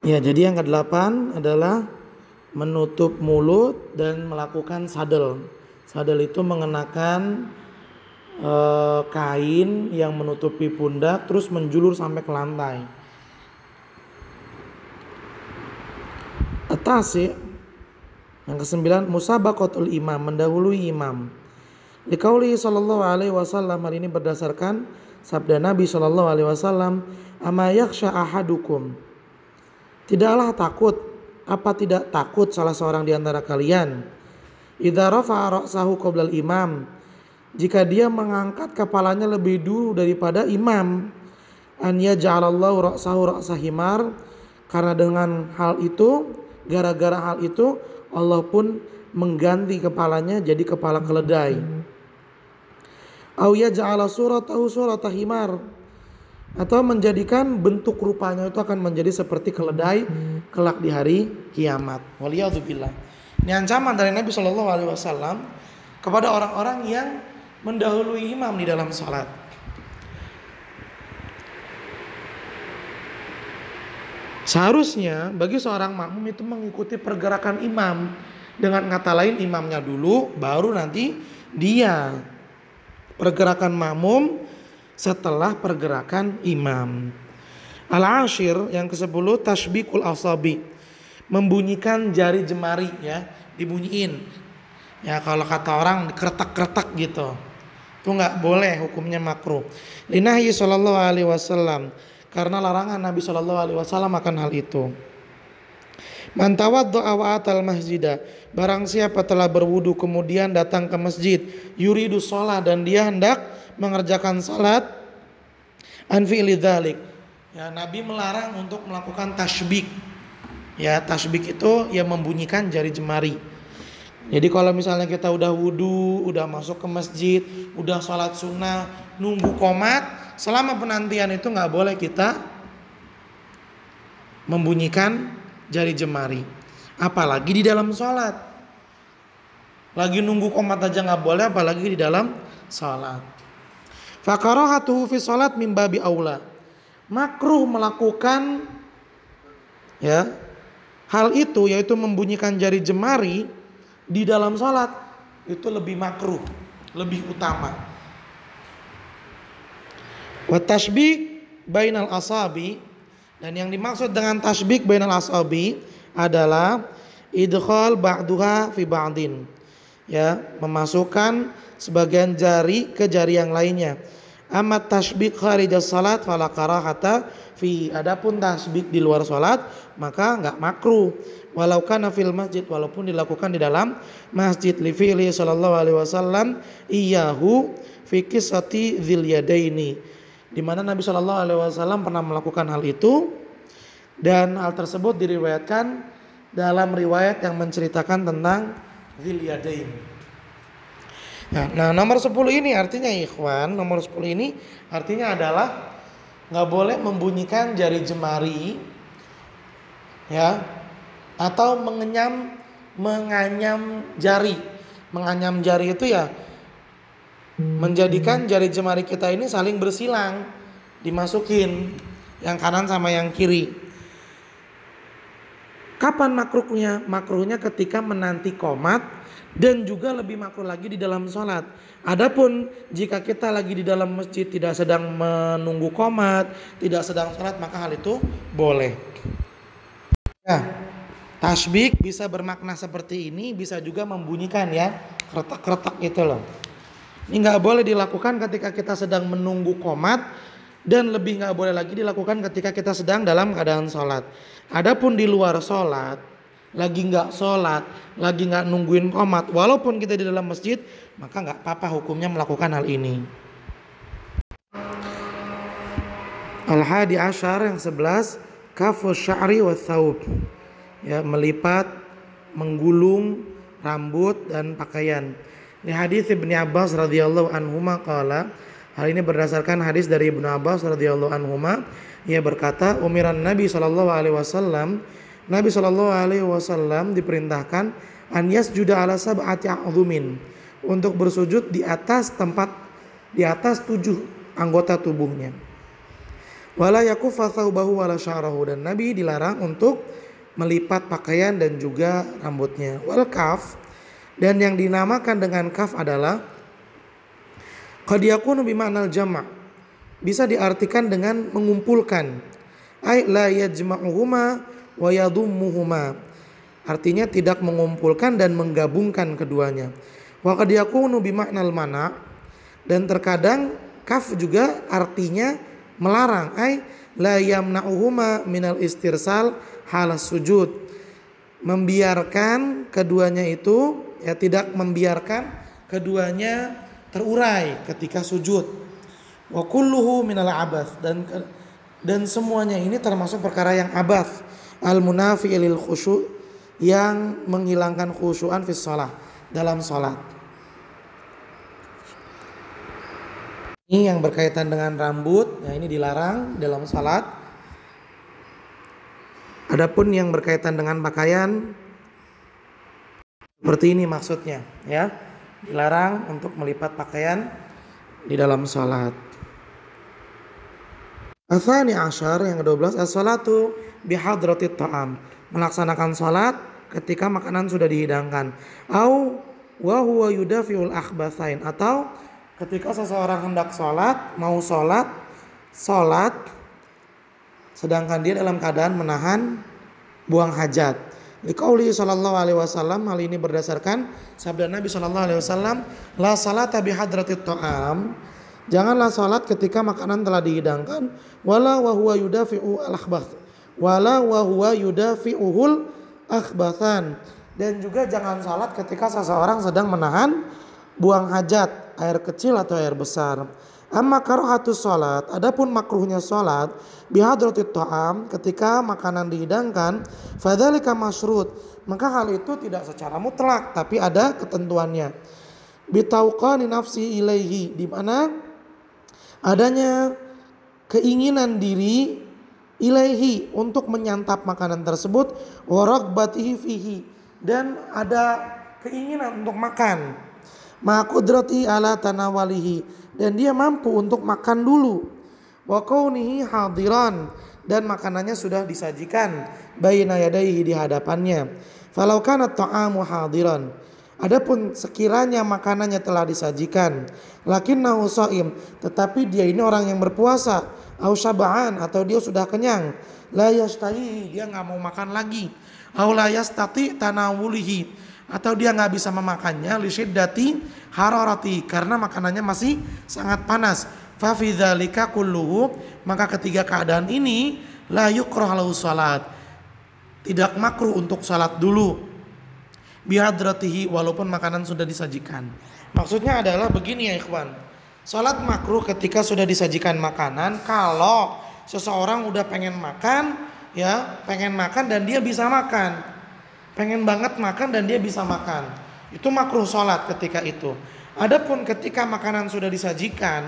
Ya, jadi yang kedelapan adalah menutup mulut dan melakukan sadel. Sadel itu mengenakan kain yang menutupi pundak terus menjulur sampai ke lantai. Atasi, yang kesembilan, musabaqatul imam, mendahului imam. Liqauli sallallahu alaihi wasallam, hal ini berdasarkan sabda Nabi sallallahu alaihi wasallam, ama yakhsha ahadukum, tidaklah takut, apa tidak takut salah seorang di antara kalian, idza rafa'a ra'sahu qabla al-imam, jika dia mengangkat kepalanya lebih dulu daripada imam, an yaj'alallahu ra'sahu ra'sa himar, karena dengan hal itu, gara-gara hal itu Allah pun mengganti kepalanya jadi kepala keledai. Au yaj'ala suratahu surata himar, atau menjadikan bentuk rupanya itu akan menjadi seperti keledai kelak di hari kiamat. Waliyadzubillah. Ini ancaman dari Nabi Shallallahu Alaihi Wasallam kepada orang-orang yang mendahului imam di dalam salat. Seharusnya bagi seorang makmum itu mengikuti pergerakan imam. Dengan kata lain, imamnya dulu, baru nanti dia. Pergerakan makmum setelah pergerakan imam. Al-ashir, yang ke-10, tasbikul asabi, membunyikan jari jemari, ya, dibunyiin. Ya, kalau kata orang kretak-kretak gitu. Itu enggak boleh, hukumnya makruh. Linahyi sallallahu alaihi wasallam, karena larangan Nabi sallallahu alaihi wasallam akan hal itu. Man tawadda'a wa atal masjidah, barang siapa telah berwudu kemudian datang ke masjid, yuridu shalah, dan dia hendak mengerjakan salat, an fi'li dzalik, ya, Nabi melarang untuk melakukan tasbik. Ya, tasbik itu ya membunyikan jari jemari. Jadi kalau misalnya kita udah wudu, udah masuk ke masjid, udah salat sunnah, nunggu qomat, selama penantian itu nggak boleh kita membunyikan jari jemari, apalagi di dalam sholat. Lagi nunggu qomat aja nggak boleh, apalagi di dalam sholat. Fakarahatuhu fi sholat min babi aula, makruh melakukan, ya, hal itu, yaitu membunyikan jari jemari di dalam sholat, itu lebih makruh, lebih utama. Wa tasbih bainal asabi, dan yang dimaksud dengan tasbik bainal asabi adalah idkhal ba'duha fi ba'din, ya, memasukkan sebagian jari ke jari yang lainnya. Amat tasbik kharijas salat fala karahata fi, adapun tasbik di luar salat maka enggak makruh, walau kana fil masjid, walaupun dilakukan di dalam masjid, li fi'li sallallahu alaihi wasallam iyahu fi qissati dzil yadaini, di mana Nabi Shallallahu Alaihi Wasallam pernah melakukan hal itu, dan hal tersebut diriwayatkan dalam riwayat yang menceritakan tentang dzil yadain. Nah, nomor 10 ini artinya, ikhwan, nomor 10 ini artinya adalah nggak boleh membunyikan jari jemari, ya, atau menganyam jari. Menganyam jari itu ya menjadikan jari jemari kita ini saling bersilang, dimasukin yang kanan sama yang kiri. Kapan makruhnya? Makruhnya ketika menanti qomat, dan juga lebih makruh lagi di dalam sholat. Adapun jika kita lagi di dalam masjid, tidak sedang menunggu qomat, tidak sedang sholat, maka hal itu boleh. Ya, tasbik bisa bermakna seperti ini, bisa juga membunyikan, ya, kretak-kretak itu loh. Ini nggak boleh dilakukan ketika kita sedang menunggu qomat, dan lebih nggak boleh lagi dilakukan ketika kita sedang dalam keadaan sholat. Adapun di luar sholat, lagi nggak sholat, lagi nggak nungguin qomat, walaupun kita di dalam masjid, maka nggak apa-apa hukumnya melakukan hal ini. Al-hadi asyar, yang 11, kafu sya'ri wa thawb, ya, melipat, menggulung rambut dan pakaian. Di hadis Ibnu Abbas radhiyallahu anhuma qala, hal ini berdasarkan hadis dari Ibnu Abbas radhiyallahu anhuma, ia berkata, umiran Nabi sallallahu alaihi wasallam, Nabi sallallahu alaihi wasallam diperintahkan an yasjuda ala sab'ati a'dhumin, untuk bersujud di atas 7 anggota tubuhnya. Wala yakuffa thawbahu wala sya'rahu, dan Nabi dilarang untuk melipat pakaian dan juga rambutnya. Wal kaf, dan yang dinamakan dengan kaf adalah qad yakunu bima'nal jama', bisa diartikan dengan mengumpulkan. Ai la yajma'uhuma wa yadhummuhuma, artinya tidak mengumpulkan dan menggabungkan keduanya. Wa qad yakunu bima'nal mana', dan terkadang kaf juga artinya melarang. Ai la yamna'uhuma minal istirsal halas sujud, membiarkan keduanya itu, ya tidak membiarkan keduanya terurai ketika sujud. Wa kulluhu minal abath, dan semuanya ini termasuk perkara yang abath, al munafi lil khusyu', yang menghilangkan khusyuan fi shalah, dalam salat. Ini yang berkaitan dengan rambut, ya ini dilarang dalam salat. Adapun yang berkaitan dengan pakaian, seperti ini maksudnya, ya. Dilarang untuk melipat pakaian di dalam salat. Ats-tsani asyar, yang ke-12, as-salatu bihadratit ta'am, melaksanakan salat ketika makanan sudah dihidangkan. Au wa huwa yudafiul akhbatsain, atau ketika seseorang hendak sholat, mau sholat sedangkan dia dalam keadaan menahan buang hajat. Liqauli sallallahu alaihi wasallam, hal ini berdasarkan sabda Nabi sallallahu alaihi wasallam, la salata bihadratit ta'am, janganlah sholat ketika makanan telah dihidangkan, wala wa huwa yudafi'u al-akhbath, wala wa huwa yudafi'uhul akhbathan, dan juga jangan sholat ketika seseorang sedang menahan buang hajat, air kecil atau air besar. Amma karahatus salat, adapun makruhnya salat bihadratit ta'am, ketika makanan dihidangkan, fadzalika masyrut, maka hal itu tidak secara mutlak tapi ada ketentuannya. Bitauqani nafsi ilaihi, di mana adanya keinginan diri ilaihi, untuk menyantap makanan tersebut, wa raghbatihi fihi, dan ada keinginan untuk makan, ma qudrati ala tanawalihi, dan dia mampu untuk makan dulu, wa kaunihi hadiran, dan makanannya sudah disajikan, baina yadayhi, di hadapannya. Falau kana ta'amu hadiran, adapun sekiranya makanannya telah disajikan, lakinnahu shaim, tetapi dia ini orang yang berpuasa, au syab'an, atau dia sudah kenyang, la yastahi, dia enggak mau makan lagi, au la yastati tanawulihi, atau dia nggak bisa memakannya, li syiddati hararati, karena makanannya masih sangat panas. Fa fi dzalika kulluhu, maka ketiga keadaan ini la yukrah lahu salat, tidak makruh untuk salat dulu, bihadratihi, walaupun makanan sudah disajikan. Maksudnya adalah begini ya ikhwan, salat makruh ketika sudah disajikan makanan kalau seseorang udah pengen makan, ya pengen makan dan dia bisa makan, pengen banget makan dan dia bisa makan, itu makruh sholat ketika itu. Adapun ketika makanan sudah disajikan,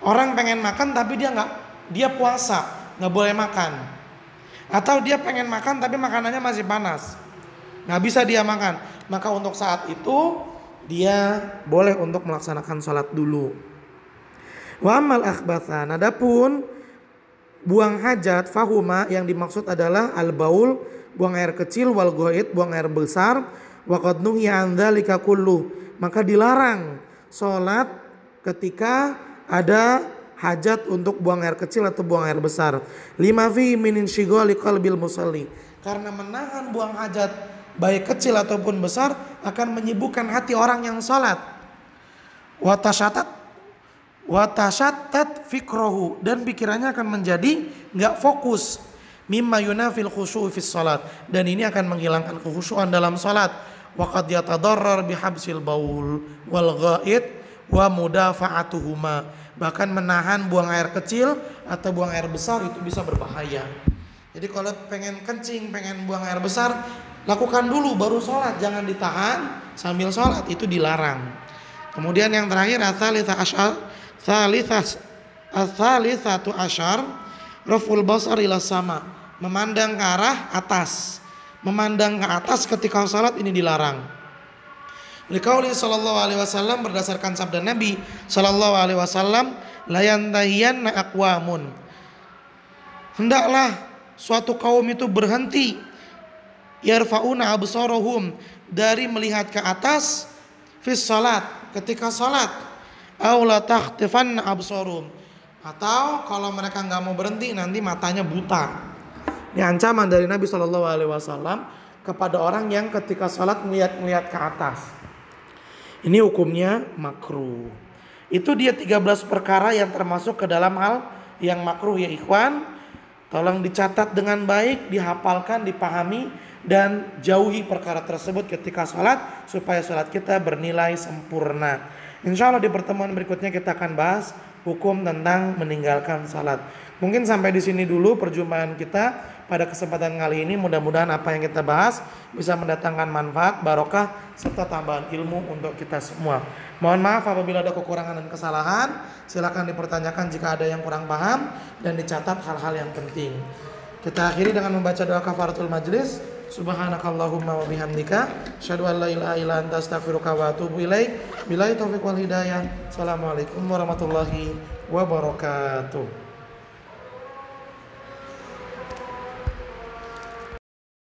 orang pengen makan tapi dia puasa, nggak boleh makan, atau dia pengen makan tapi makanannya masih panas, nggak bisa dia makan, maka untuk saat itu dia boleh untuk melaksanakan sholat dulu. Wa amal akhbathan, adapun buang hajat, fahuma, yang dimaksud adalah al-baul, buang air kecil, wal ghaid, buang air besar, wa qad nuhiya an dzalika kullu, maka dilarang salat ketika ada hajat untuk buang air kecil atau buang air besar. Lima fi min insyighali qalbil musalli, karena menahan buang hajat baik kecil ataupun besar akan menyibukkan hati orang yang salat. Wa tashattat fikrahu, dan pikirannya akan menjadi enggak fokus. Mimma yunafil khusyu' fis salat, dan ini akan menghilangkan kekhusyuan dalam salat. Wa qad yatadarrar bihabsil baul wal ghaid wa mudafa'atuhuma, bahkan menahan buang air kecil atau buang air besar itu bisa berbahaya. Jadi kalau pengen kencing, pengen buang air besar, lakukan dulu baru salat, jangan ditahan sambil salat, itu dilarang. Kemudian yang terakhir ats-tsalitsatu asyar raf'ul basar ila sama, memandang ke arah atas. Memandang ke atas ketika salat ini dilarang. Liqauli sallallahu alaihi wasallam, berdasarkan sabda Nabi sallallahu alaihi wasallam, la yantahiyanna aqwamun, hendaklah suatu kaum itu berhenti yarfauna absarahum, dari melihat ke atas, fis salat, ketika salat, aw la takhtifanna absarum, atau kalau mereka nggak mau berhenti nanti matanya buta. Ini ancaman dari Nabi Shallallahu Alaihi Wasallam kepada orang yang ketika salat melihat ke atas. Ini hukumnya makruh. Itu dia 13 perkara yang termasuk ke dalam hal yang makruh ya ikhwan. Tolong dicatat dengan baik, dihafalkan, dipahami, dan jauhi perkara tersebut ketika salat supaya salat kita bernilai sempurna. Insya Allah di pertemuan berikutnya kita akan bahas hukum tentang meninggalkan salat. Mungkin sampai di sini dulu perjumpaan kita pada kesempatan kali ini. Mudah-mudahan apa yang kita bahas bisa mendatangkan manfaat, barokah, serta tambahan ilmu untuk kita semua. Mohon maaf apabila ada kekurangan dan kesalahan. Silakan dipertanyakan jika ada yang kurang paham dan dicatat hal-hal yang penting. Kita akhiri dengan membaca doa kafaratul majlis. Subhanakallahumma wa bihamdika asyhadu an la ilaha illa anta astaghfiruka wa atubu ilaik. Billahi taufiq wal hidayah. Assalamualaikum warahmatullahi wabarakatuh.